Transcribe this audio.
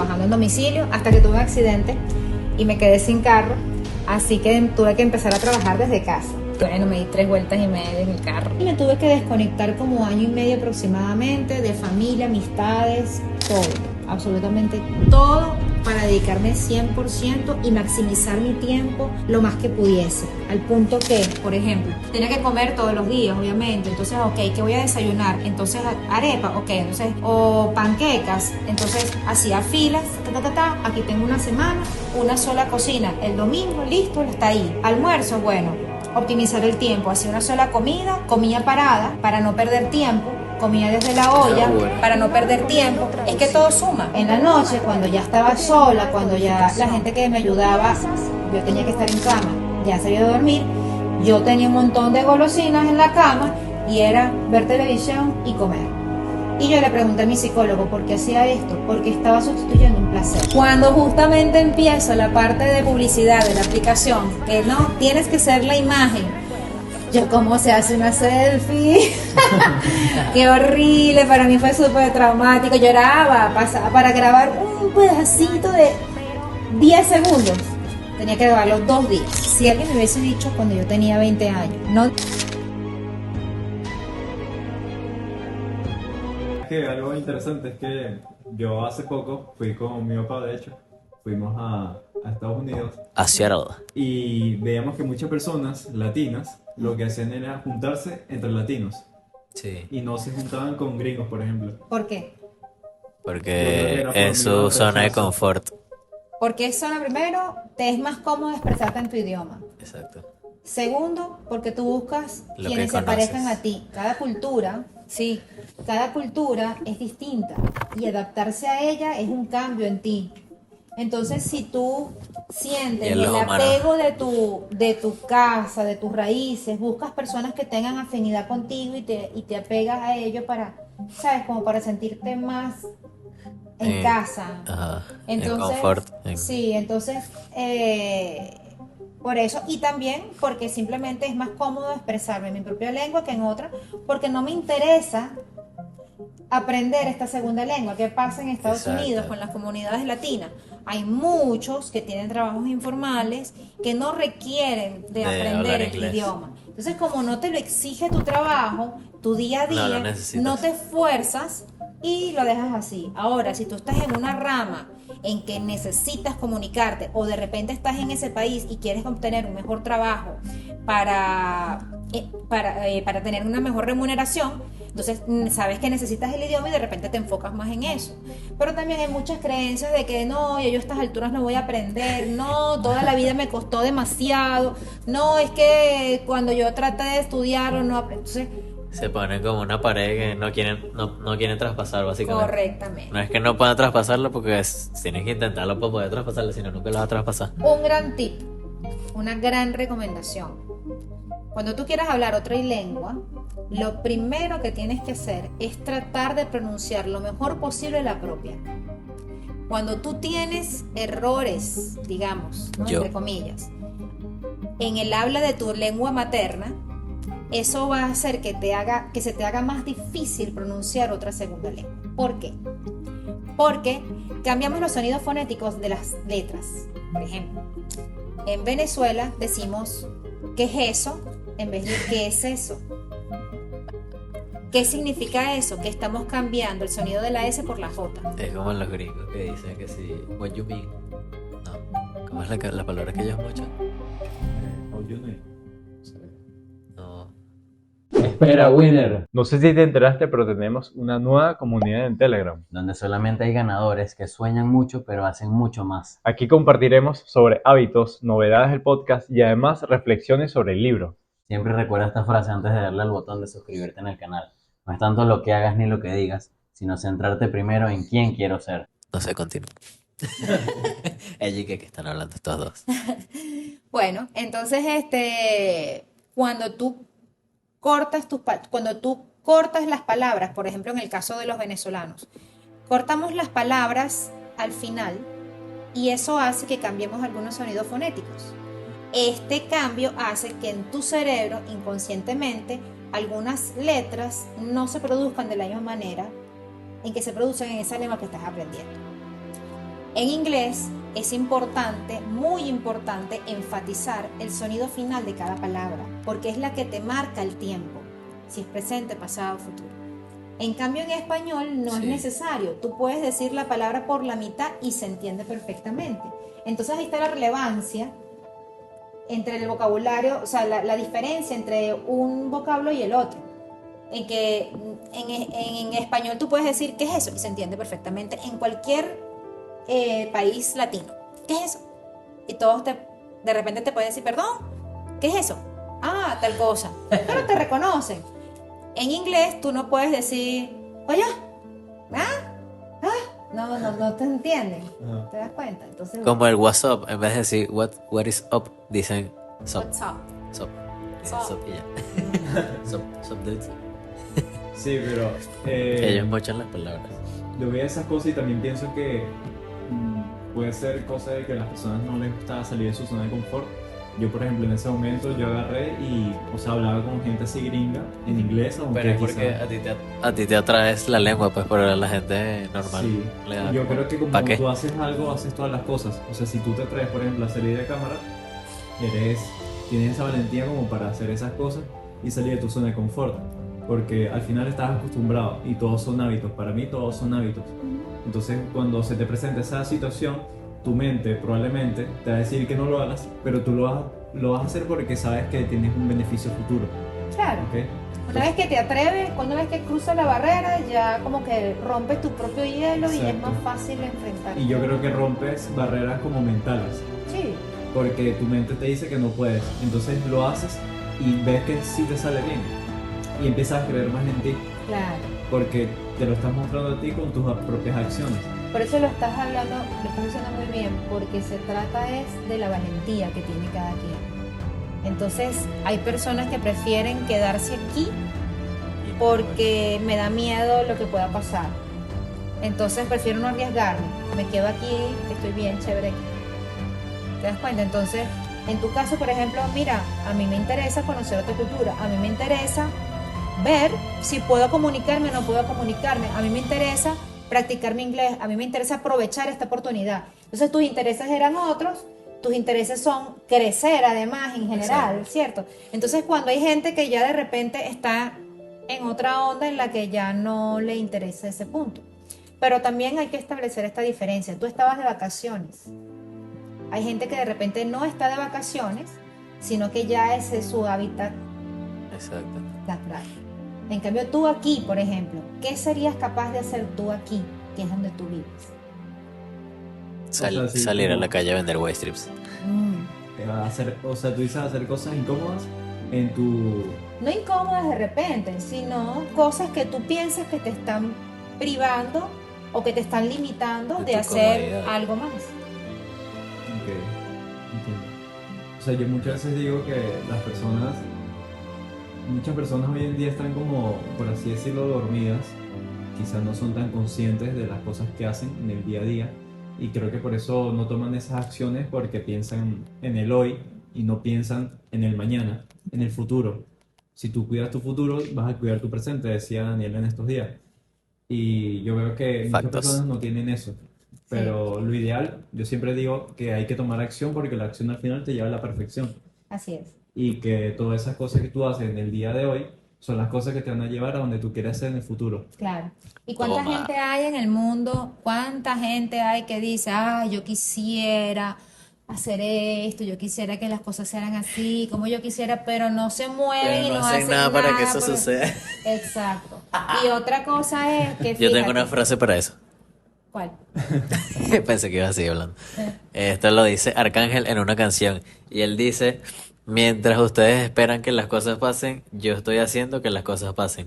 trabajando en domicilio hasta que tuve un accidente y me quedé sin carro, así que tuve que empezar a trabajar desde casa. Bueno, me di 3 vueltas y media en el carro y me tuve que desconectar como 1 año y medio aproximadamente de familia, amistades, todo, absolutamente todo, para dedicarme 100% y maximizar mi tiempo lo más que pudiese, al punto que, por ejemplo, tenía que comer todos los días, obviamente, entonces, ok, ¿qué voy a desayunar? Entonces, arepa, ok, entonces, o panquecas, entonces, hacía filas, aquí tengo una semana, una sola cocina, el domingo, listo, está ahí, almuerzo, bueno, optimizar el tiempo, hacía una sola comida, comía parada para no perder tiempo, comía desde la olla para no perder tiempo. Es que todo suma. En la noche, cuando ya estaba sola, cuando ya la gente que me ayudaba, yo tenía que estar en cama, ya se iba a dormir, yo tenía un montón de golosinas en la cama y era ver televisión y comer. Y yo le pregunté a mi psicólogo por qué hacía esto, porque estaba sustituyendo un placer. Cuando justamente empiezo la parte de publicidad de la aplicación, que no, tienes que ser la imagen. Yo, ¿cómo se hace una selfie? Qué horrible, para mí fue súper traumático. Lloraba, pasaba para grabar un pedacito de 10 segundos. Tenía que grabarlo 2 días. Si alguien me hubiese dicho cuando yo tenía 20 años, no. Que algo interesante es que yo hace poco fui con mi papá, de hecho, fuimos a Estados Unidos A Seattle. y veíamos que muchas personas latinas lo que hacían era juntarse entre latinos Sí. y no se juntaban con gringos, por ejemplo. ¿Por qué? Yo creo que Porque era por es miedo su al zona de rechazo. confort. Porque primero, te es más cómodo expresarte en tu idioma. Exacto. Segundo, porque tú buscas Lo quienes que se conoces. parezcan a ti. Cada cultura es distinta y adaptarse a ella es un cambio en ti. Entonces, si tú sientes Y en el los humanos. apego de tu casa, de tus raíces, buscas personas que tengan afinidad contigo y te apegas a ellos para, ¿sabes? Como para sentirte más en casa. Ajá. Entonces, En confort. sí, entonces, por eso, y también porque simplemente es más cómodo expresarme en mi propia lengua que en otra, porque no me interesa aprender esta segunda lengua. ¿Qué pasa en Estados Exacto. Unidos con las comunidades latinas? Hay muchos que tienen trabajos informales que no requieren de aprender hablar este inglés. idioma. Entonces, como no te lo exige tu trabajo, tu día a No lo día, necesitas. no te esfuerzas y lo dejas así. Ahora, si tú estás en una rama en que necesitas comunicarte o de repente estás en ese país y quieres obtener un mejor trabajo para tener una mejor remuneración, entonces sabes que necesitas el idioma y de repente te enfocas más en eso. Pero también hay muchas creencias de que no, yo a estas alturas no voy a aprender, no, toda la vida me costó demasiado, no, es que cuando yo traté de estudiar o no aprendí. Entonces, Se ponen como una pared que no quieren traspasar, básicamente. correctamente. No es que no puedan traspasarlo porque tienes que intentarlo para poder traspasarlo, si no, nunca lo vas a traspasar. Un gran tip, una gran recomendación. Cuando tú quieras hablar otra lengua, lo primero que tienes que hacer es tratar de pronunciar lo mejor posible la propia. Cuando tú tienes errores, digamos, ¿no? Entre comillas, en el habla de tu lengua materna, eso va a hacer que se te haga más difícil pronunciar otra segunda lengua. ¿Por qué? Porque cambiamos los sonidos fonéticos de las letras. Por ejemplo, en Venezuela decimos ¿qué es eso? En vez de ¿qué es eso? ¿Qué significa eso? Que estamos cambiando el sonido de la S por la J. Es como en los gringos que dicen que si, what you mean. No, ¿cómo es la palabra que ellos mucho? How you know. No. Espera, Winner, No sé si te enteraste, pero tenemos una nueva comunidad en Telegram. donde solamente hay ganadores que sueñan mucho pero hacen mucho más. Aquí compartiremos sobre hábitos, novedades del podcast y además reflexiones sobre el libro. Siempre recuerda esta frase antes de darle al botón de suscribirte en el canal. No es tanto lo que hagas ni lo que digas, sino centrarte primero en quién quiero ser. No sé, continúa. Ella y que están hablando estos dos. Bueno, entonces cuando tú cortas las palabras, por ejemplo en el caso de los venezolanos, cortamos las palabras al final y eso hace que cambiemos algunos sonidos fonéticos. Este cambio hace que en tu cerebro inconscientemente algunas letras no se produzcan de la misma manera en que se producen en esa lengua que estás aprendiendo. En inglés es importante, muy importante, enfatizar el sonido final de cada palabra, porque es la que te marca el tiempo, si es presente, pasado, futuro. En cambio, en español no es Sí. necesario. Tú puedes decir la palabra por la mitad y se entiende perfectamente. Entonces ahí está la relevancia entre el vocabulario, o sea, la diferencia entre un vocablo y el otro. En que en español tú puedes decir ¿qué es eso? Y se entiende perfectamente en cualquier país latino. ¿Qué es eso? Y todos de repente te pueden decir, perdón, ¿qué es eso? Ah, tal cosa. Pero te reconocen. En inglés tú no puedes decir, oye, no te entienden. Ajá. ¿Te das cuenta? Entonces, Como el WhatsApp, en vez de decir what is up, dicen sup, what's up? sup. Sup. Sup y ya. Sup dudes. Sí, pero Que ellos mochan las palabras. yo veo esas cosas y también pienso que puede ser cosa de que a las personas no les gusta salir de su zona de confort. Yo, por ejemplo, en ese momento yo agarré y, o sea, hablaba con gente así gringa en inglés, aunque Pero es porque quizá- a ti te atraes la lengua, pues, pero a la gente normal Sí, le da yo como, creo que como ¿pa' qué? tú haces algo, haces todas las cosas. O sea, si tú te atreves, por ejemplo, a salir de cámara, tienes esa valentía como para hacer esas cosas y salir de tu zona de confort. Porque al final estás acostumbrado y todos son hábitos. Para mí todos son hábitos. Entonces, cuando se te presenta esa situación, tu mente probablemente te va a decir que no lo hagas, pero tú lo vas a hacer porque sabes que tienes un beneficio futuro. Claro. ¿Ok? Una vez que te atreves, cuando una vez que cruzas la barrera, ya como que rompes tu propio hielo y es Exacto. más fácil enfrentar. Y yo creo que rompes barreras como mentales. Sí, Porque tu mente te dice que no puedes. Entonces lo haces y ves que sí te sale bien. Y empiezas a creer más en ti. claro. Porque te lo estás mostrando a ti con tus propias acciones. Por eso lo estás hablando, lo estás diciendo muy bien, porque se trata es de la valentía que tiene cada quien. Entonces, hay personas que prefieren quedarse aquí porque me da miedo lo que pueda pasar. Entonces, prefiero no arriesgarme. Me quedo aquí, estoy bien, chévere aquí. ¿Te das cuenta? Entonces, en tu caso, por ejemplo, mira, a mí me interesa conocer otra cultura. A mí me interesa ver si puedo comunicarme o no puedo comunicarme. A mí me interesa practicar mi inglés. A mí me interesa aprovechar esta oportunidad. Entonces, tus intereses eran otros. Tus intereses son crecer además en general, Exacto. ¿cierto? Entonces cuando hay gente que ya de repente está en otra onda en la que ya no le interesa ese punto. Pero también hay que establecer esta diferencia. Tú estabas de vacaciones. Hay gente que de repente no está de vacaciones, sino que ya ese es su hábitat Exacto. natural. En cambio tú aquí, por ejemplo, ¿qué serías capaz de hacer tú aquí, que es donde tú vives? sea, sí, Salir a como- la calle a vender white strips. O sea, tú dices hacer cosas incómodas en tu... No incómodas de repente, sino cosas que tú piensas que te están privando o que te están limitando De de tu hacer comodidad. algo más. Ok, entiendo. O sea, yo muchas veces digo que muchas personas hoy en día están como, por así decirlo, dormidas. Quizás no son tan conscientes de las cosas que hacen en el día a día. Y creo que por eso no toman esas acciones porque piensan en el hoy y no piensan en el mañana, en el futuro. Si tú cuidas tu futuro, vas a cuidar tu presente, decía Daniel en estos días. Y yo veo que muchas Factos. personas no tienen eso. Pero lo ideal, yo siempre digo que hay que tomar acción porque la acción al final te lleva a la perfección. Así es. Y que todas esas cosas que tú haces en el día de hoy son las cosas que te van a llevar a donde tú quieres ser en el futuro. Claro. ¿Y cuánta Toma. gente hay en el mundo? ¿Cuánta gente hay que dice, yo quisiera hacer esto, yo quisiera que las cosas se hagan así, como yo quisiera, pero no se mueven Pero y no no hacen nada para que eso por- suceda. Exacto. Y otra cosa es que Yo tengo fíjate- una frase para eso. ¿Cuál? Pensé que iba a seguir hablando. Esto lo dice Arcángel en una canción. Y él dice, mientras ustedes esperan que las cosas pasen, yo estoy haciendo que las cosas pasen.